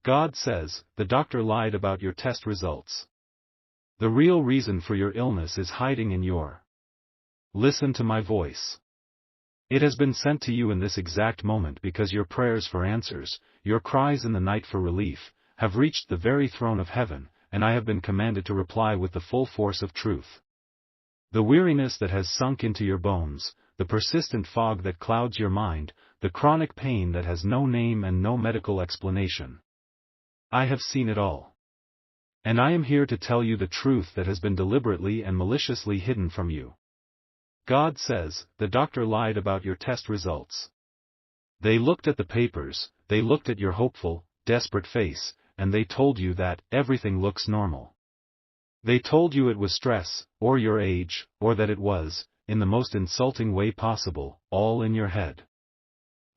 God says, the doctor lied about your test results. The real reason for your illness is hiding in your. Listen to my voice. It has been sent to you in this exact moment because your prayers for answers, your cries in the night for relief, have reached the very throne of heaven, and I have been commanded to reply with the full force of truth. The weariness that has sunk into your bones, the persistent fog that clouds your mind, the chronic pain that has no name and no medical explanation. I have seen it all. And I am here to tell you the truth that has been deliberately and maliciously hidden from you. God says, the doctor lied about your test results. They looked at the papers, they looked at your hopeful, desperate face, and they told you that everything looks normal. They told you it was stress, or your age, or that it was, in the most insulting way possible, all in your head.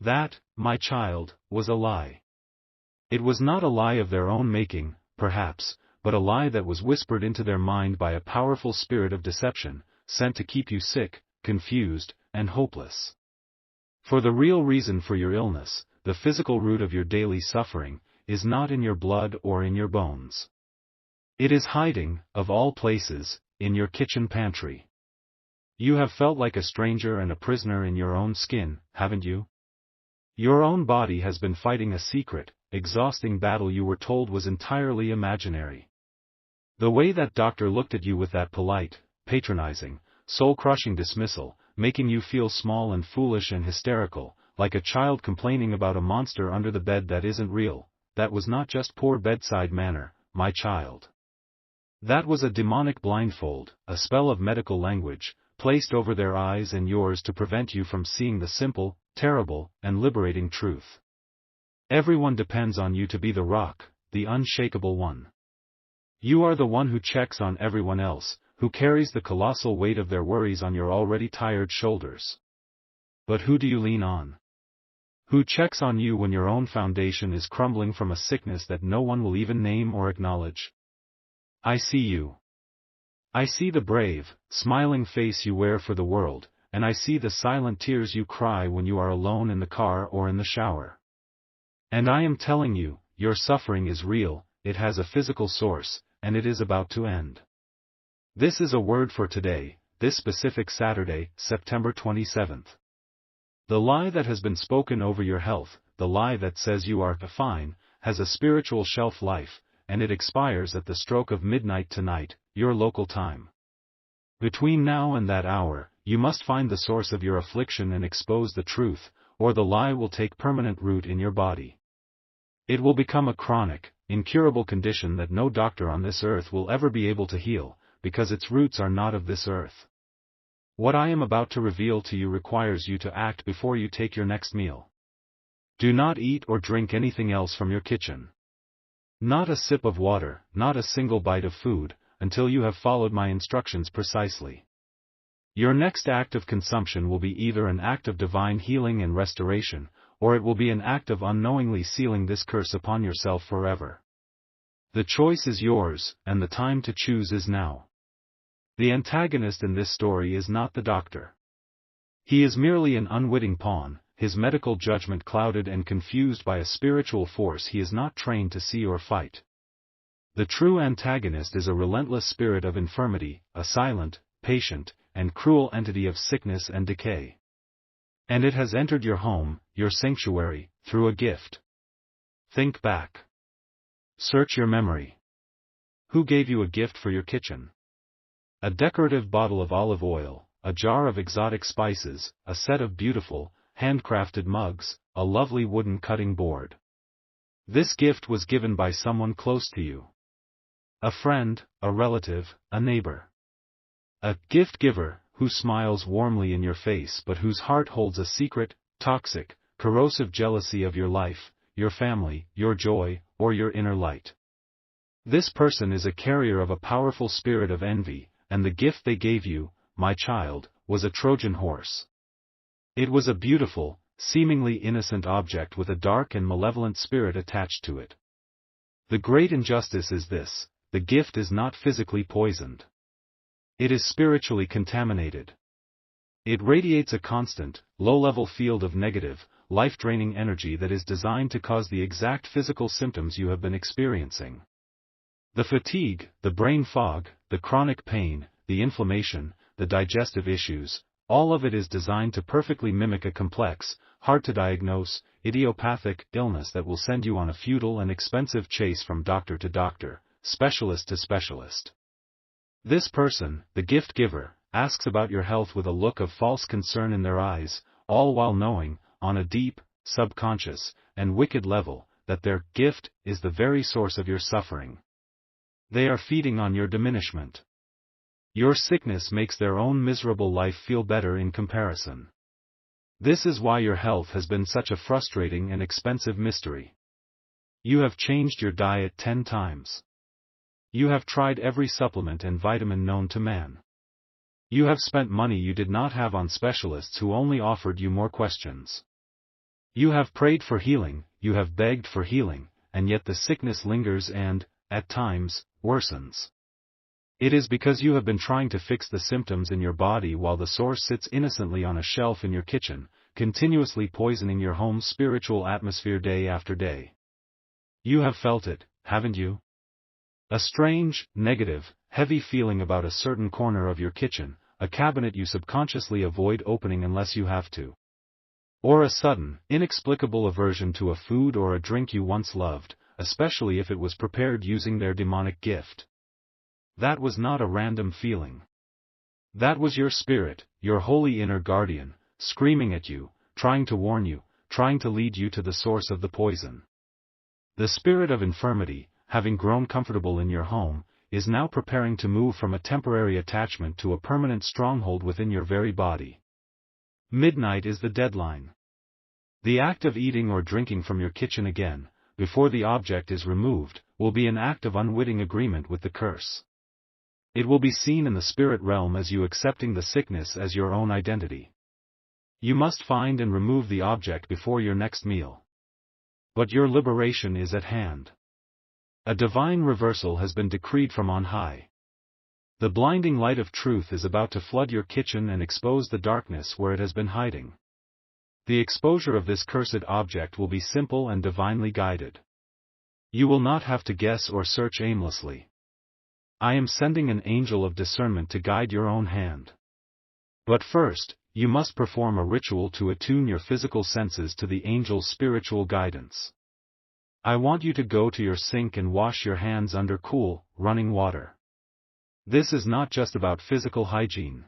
That, my child, was a lie. It was not a lie of their own making, perhaps, but a lie that was whispered into their mind by a powerful spirit of deception, sent to keep you sick, confused, and hopeless. For the real reason for your illness, the physical root of your daily suffering, is not in your blood or in your bones. It is hiding, of all places, in your kitchen pantry. You have felt like a stranger and a prisoner in your own skin, haven't you? Your own body has been fighting a secret, exhausting battle you were told was entirely imaginary. The way that doctor looked at you with that polite, patronizing, soul-crushing dismissal, making you feel small and foolish and hysterical, like a child complaining about a monster under the bed that isn't real, that was not just poor bedside manner, my child. That was a demonic blindfold, a spell of medical language, placed over their eyes and yours to prevent you from seeing the simple, terrible, and liberating truth. Everyone depends on you to be the rock, the unshakable one. You are the one who checks on everyone else, who carries the colossal weight of their worries on your already tired shoulders. But who do you lean on? Who checks on you when your own foundation is crumbling from a sickness that no one will even name or acknowledge? I see you. I see the brave, smiling face you wear for the world, and I see the silent tears you cry when you are alone in the car or in the shower. And I am telling you, your suffering is real, it has a physical source, and it is about to end. This is a word for today, this specific Saturday, September 27th. The lie that has been spoken over your health, the lie that says you are fine, has a spiritual shelf life, and it expires at the stroke of midnight tonight, your local time. Between now and that hour, you must find the source of your affliction and expose the truth, or the lie will take permanent root in your body. It will become a chronic, incurable condition that no doctor on this earth will ever be able to heal, because its roots are not of this earth. What I am about to reveal to you requires you to act before you take your next meal. Do not eat or drink anything else from your kitchen. Not a sip of water, not a single bite of food, until you have followed my instructions precisely. Your next act of consumption will be either an act of divine healing and restoration, or it will be an act of unknowingly sealing this curse upon yourself forever. The choice is yours, and the time to choose is now. The antagonist in this story is not the doctor. He is merely an unwitting pawn, his medical judgment clouded and confused by a spiritual force he is not trained to see or fight. The true antagonist is a relentless spirit of infirmity, a silent, patient, and cruel entity of sickness and decay. And it has entered your home, your sanctuary, through a gift. Think back. Search your memory. Who gave you a gift for your kitchen? A decorative bottle of olive oil, a jar of exotic spices, a set of beautiful, handcrafted mugs, a lovely wooden cutting board. This gift was given by someone close to you. A friend, a relative, a neighbor. A gift giver, who smiles warmly in your face but whose heart holds a secret, toxic, corrosive jealousy of your life, your family, your joy, or your inner light. This person is a carrier of a powerful spirit of envy, and the gift they gave you, my child, was a Trojan horse. It was a beautiful, seemingly innocent object with a dark and malevolent spirit attached to it. The great injustice is this: the gift is not physically poisoned. It is spiritually contaminated. It radiates a constant, low-level field of negative, life-draining energy that is designed to cause the exact physical symptoms you have been experiencing. The fatigue, the brain fog, the chronic pain, the inflammation, the digestive issues, all of it is designed to perfectly mimic a complex, hard-to-diagnose, idiopathic illness that will send you on a futile and expensive chase from doctor to doctor, specialist to specialist. This person, the gift giver, asks about your health with a look of false concern in their eyes, all while knowing, on a deep, subconscious, and wicked level, that their gift is the very source of your suffering. They are feeding on your diminishment. Your sickness makes their own miserable life feel better in comparison. This is why your health has been such a frustrating and expensive mystery. You have changed your diet 10 times. You have tried every supplement and vitamin known to man. You have spent money you did not have on specialists who only offered you more questions. You have prayed for healing, you have begged for healing, and yet the sickness lingers and, at times, worsens. It is because you have been trying to fix the symptoms in your body while the source sits innocently on a shelf in your kitchen, continuously poisoning your home's spiritual atmosphere day after day. You have felt it, haven't you? A strange, negative, heavy feeling about a certain corner of your kitchen, a cabinet you subconsciously avoid opening unless you have to. Or a sudden, inexplicable aversion to a food or a drink you once loved, especially if it was prepared using their demonic gift. That was not a random feeling. That was your spirit, your holy inner guardian, screaming at you, trying to warn you, trying to lead you to the source of the poison. The spirit of infirmity, having grown comfortable in your home, is now preparing to move from a temporary attachment to a permanent stronghold within your very body. Midnight is the deadline. The act of eating or drinking from your kitchen again, before the object is removed, will be an act of unwitting agreement with the curse. It will be seen in the spirit realm as you accepting the sickness as your own identity. You must find and remove the object before your next meal. But your liberation is at hand. A divine reversal has been decreed from on high. The blinding light of truth is about to flood your kitchen and expose the darkness where it has been hiding. The exposure of this cursed object will be simple and divinely guided. You will not have to guess or search aimlessly. I am sending an angel of discernment to guide your own hand. But first, you must perform a ritual to attune your physical senses to the angel's spiritual guidance. I want you to go to your sink and wash your hands under cool, running water. This is not just about physical hygiene.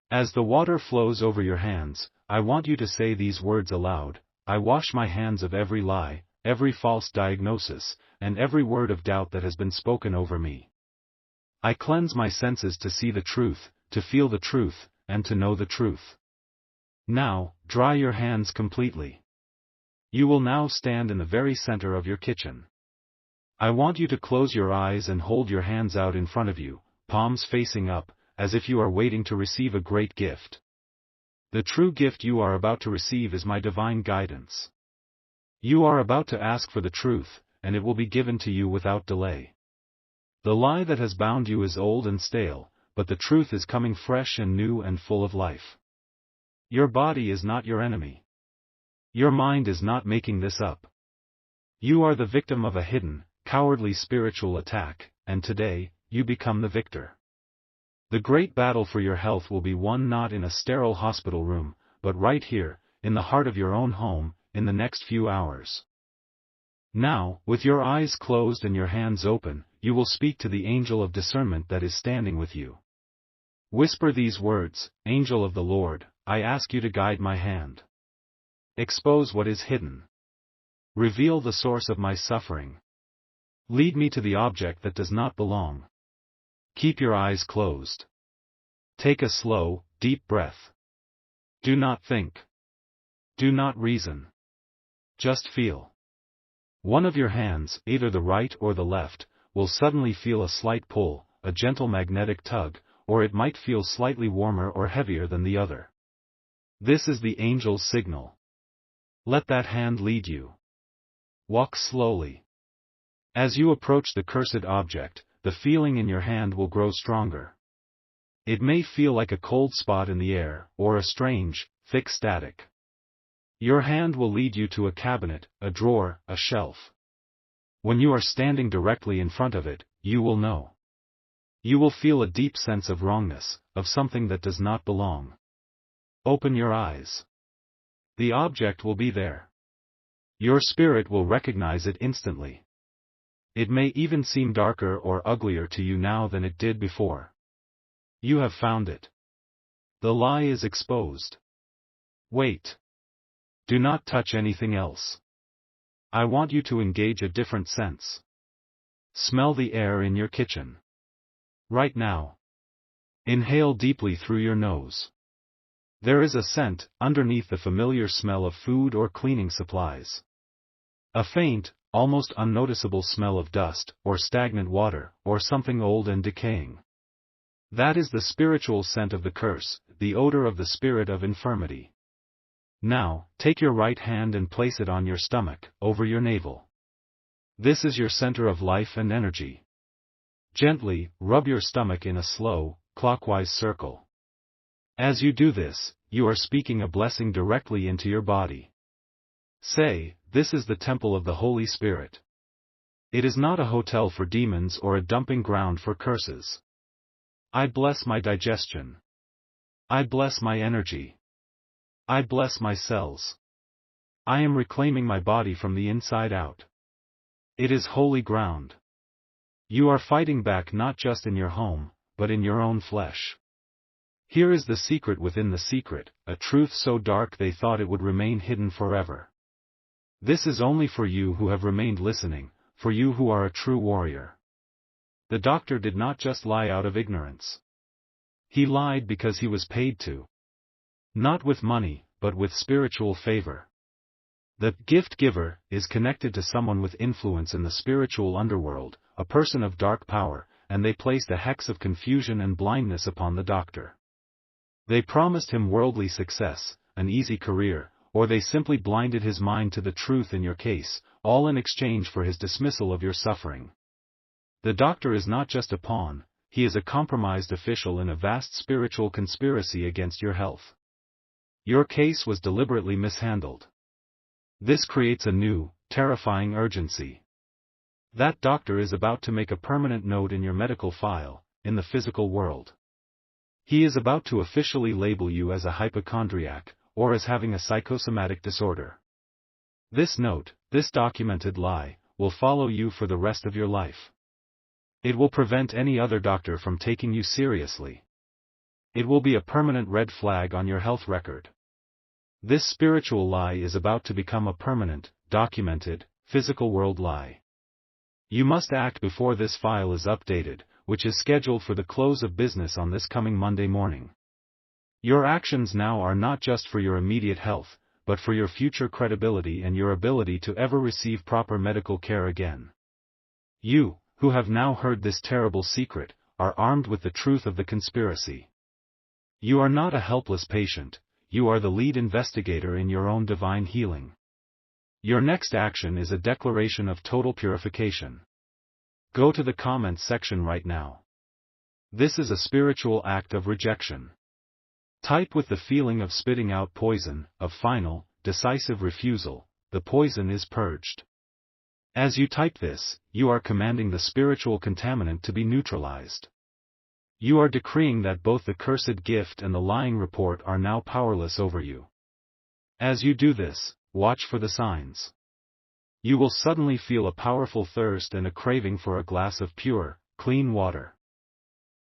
As the water flows over your hands, I want you to say these words aloud: I wash my hands of every lie, every false diagnosis, and every word of doubt that has been spoken over me. I cleanse my senses to see the truth, to feel the truth, and to know the truth. Now, dry your hands completely. You will now stand in the very center of your kitchen. I want you to close your eyes and hold your hands out in front of you, palms facing up, as if you are waiting to receive a great gift. The true gift you are about to receive is my divine guidance. You are about to ask for the truth, and it will be given to you without delay. The lie that has bound you is old and stale, but the truth is coming fresh and new and full of life. Your body is not your enemy. Your mind is not making this up. You are the victim of a hidden, cowardly spiritual attack, and today, you become the victor. The great battle for your health will be won not in a sterile hospital room, but right here, in the heart of your own home, in the next few hours. Now, with your eyes closed and your hands open, you will speak to the angel of discernment that is standing with you. Whisper these words: Angel of the Lord, I ask you to guide my hand. Expose what is hidden. Reveal the source of my suffering. Lead me to the object that does not belong. Keep your eyes closed. Take a slow, deep breath. Do not think. Do not reason. Just feel. One of your hands, either the right or the left, will suddenly feel a slight pull, a gentle magnetic tug, or it might feel slightly warmer or heavier than the other. This is the angel's signal. Let that hand lead you. Walk slowly. As you approach the cursed object, the feeling in your hand will grow stronger. It may feel like a cold spot in the air, or a strange, thick static. Your hand will lead you to a cabinet, a drawer, a shelf. When you are standing directly in front of it, you will know. You will feel a deep sense of wrongness, of something that does not belong. Open your eyes. The object will be there. Your spirit will recognize it instantly. It may even seem darker or uglier to you now than it did before. You have found it. The lie is exposed. Wait. Do not touch anything else. I want you to engage a different sense. Smell the air in your kitchen. Right now. Inhale deeply through your nose. There is a scent underneath the familiar smell of food or cleaning supplies. A faint, almost unnoticeable smell of dust, or stagnant water, or something old and decaying. That is the spiritual scent of the curse, the odor of the spirit of infirmity. Now, take your right hand and place it on your stomach, over your navel. This is your center of life and energy. Gently, rub your stomach in a slow, clockwise circle. As you do this, you are speaking a blessing directly into your body. Say, "This is the temple of the Holy Spirit." It is not a hotel for demons or a dumping ground for curses. I bless my digestion. I bless my energy. I bless my cells. I am reclaiming my body from the inside out. It is holy ground. You are fighting back not just in your home, but in your own flesh. Here is the secret within the secret, a truth so dark they thought it would remain hidden forever. This is only for you who have remained listening, for you who are a true warrior. The doctor did not just lie out of ignorance. He lied because he was paid to. Not with money, but with spiritual favor. The gift giver is connected to someone with influence in the spiritual underworld, a person of dark power, and they placed a hex of confusion and blindness upon the doctor. They promised him worldly success, an easy career, or they simply blinded his mind to the truth in your case, all in exchange for his dismissal of your suffering. The doctor is not just a pawn, he is a compromised official in a vast spiritual conspiracy against your health. Your case was deliberately mishandled. This creates a new, terrifying urgency. That doctor is about to make a permanent note in your medical file, in the physical world. He is about to officially label you as a hypochondriac, or as having a psychosomatic disorder. This note, this documented lie, will follow you for the rest of your life. It will prevent any other doctor from taking you seriously. It will be a permanent red flag on your health record. This spiritual lie is about to become a permanent, documented, physical world lie. You must act before this file is updated, which is scheduled for the close of business on this coming Monday morning. Your actions now are not just for your immediate health, but for your future credibility and your ability to ever receive proper medical care again. You, who have now heard this terrible secret, are armed with the truth of the conspiracy. You are not a helpless patient, you are the lead investigator in your own divine healing. Your next action is a declaration of total purification. Go to the comments section right now. This is a spiritual act of rejection. Type with the feeling of spitting out poison, of final, decisive refusal, the poison is purged. As you type this, you are commanding the spiritual contaminant to be neutralized. You are decreeing that both the cursed gift and the lying report are now powerless over you. As you do this, watch for the signs. You will suddenly feel a powerful thirst and a craving for a glass of pure, clean water.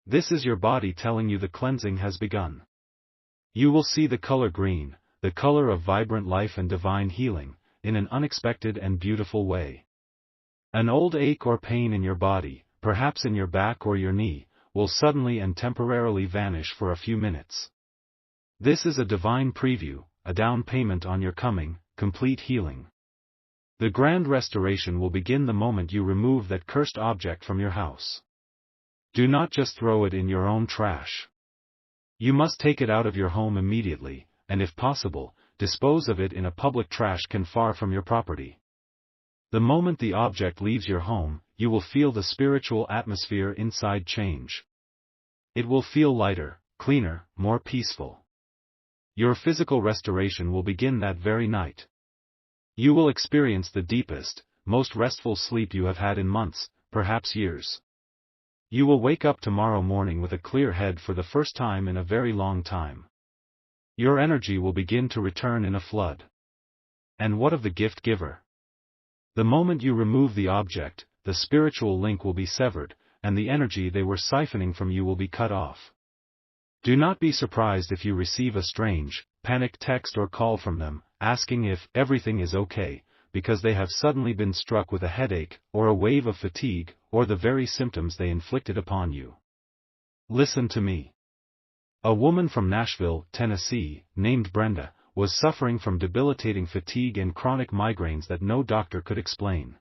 This is your body telling you the cleansing has begun. You will see the color green, the color of vibrant life and divine healing, in an unexpected and beautiful way. An old ache or pain in your body, perhaps in your back or your knee, will suddenly and temporarily vanish for a few minutes. This is a divine preview, a down payment on your coming, complete healing. The grand restoration will begin the moment you remove that cursed object from your house. Do not just throw it in your own trash. You must take it out of your home immediately, and if possible, dispose of it in a public trash can far from your property. The moment the object leaves your home, you will feel the spiritual atmosphere inside change. It will feel lighter, cleaner, more peaceful. Your physical restoration will begin that very night. You will experience the deepest, most restful sleep you have had in months, perhaps years. You will wake up tomorrow morning with a clear head for the first time in a very long time. Your energy will begin to return in a flood. And what of the gift giver? The moment you remove the object, the spiritual link will be severed, and the energy they were siphoning from you will be cut off. Do not be surprised if you receive a strange, panicked text or call from them, asking if everything is okay, because they have suddenly been struck with a headache, or a wave of fatigue, or the very symptoms they inflicted upon you. Listen to me. A woman from Nashville, Tennessee, named Brenda, was suffering from debilitating fatigue and chronic migraines that no doctor could explain.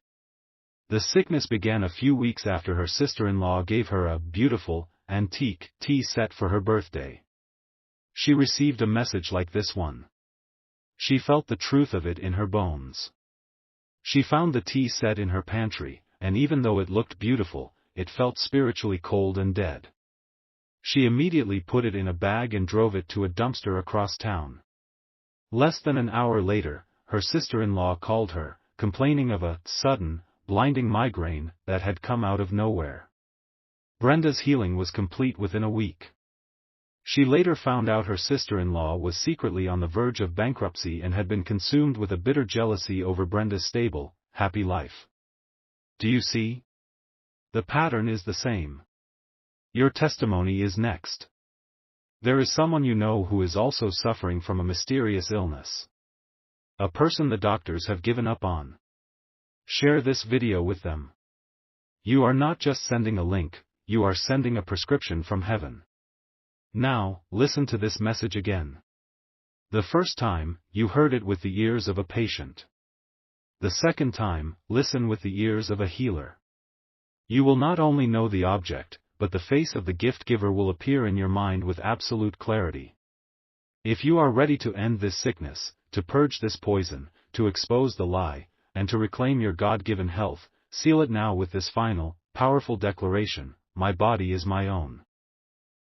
The sickness began a few weeks after her sister-in-law gave her a beautiful, antique tea set for her birthday. She received a message like this one. She felt the truth of it in her bones. She found the tea set in her pantry, and even though it looked beautiful, it felt spiritually cold and dead. She immediately put it in a bag and drove it to a dumpster across town. Less than an hour later, her sister-in-law called her, complaining of a sudden, blinding migraine that had come out of nowhere. Brenda's healing was complete within a week. She later found out her sister-in-law was secretly on the verge of bankruptcy and had been consumed with a bitter jealousy over Brenda's stable, happy life. Do you see? The pattern is the same. Your testimony is next. There is someone you know who is also suffering from a mysterious illness. A person the doctors have given up on. Share this video with them. You are not just sending a link, you are sending a prescription from heaven. Now, listen to this message again. The first time, you heard it with the ears of a patient. The second time, listen with the ears of a healer. You will not only know the object, but the face of the gift giver will appear in your mind with absolute clarity. If you are ready to end this sickness, to purge this poison, to expose the lie, and to reclaim your God-given health, seal it now with this final, powerful declaration: my body is my own.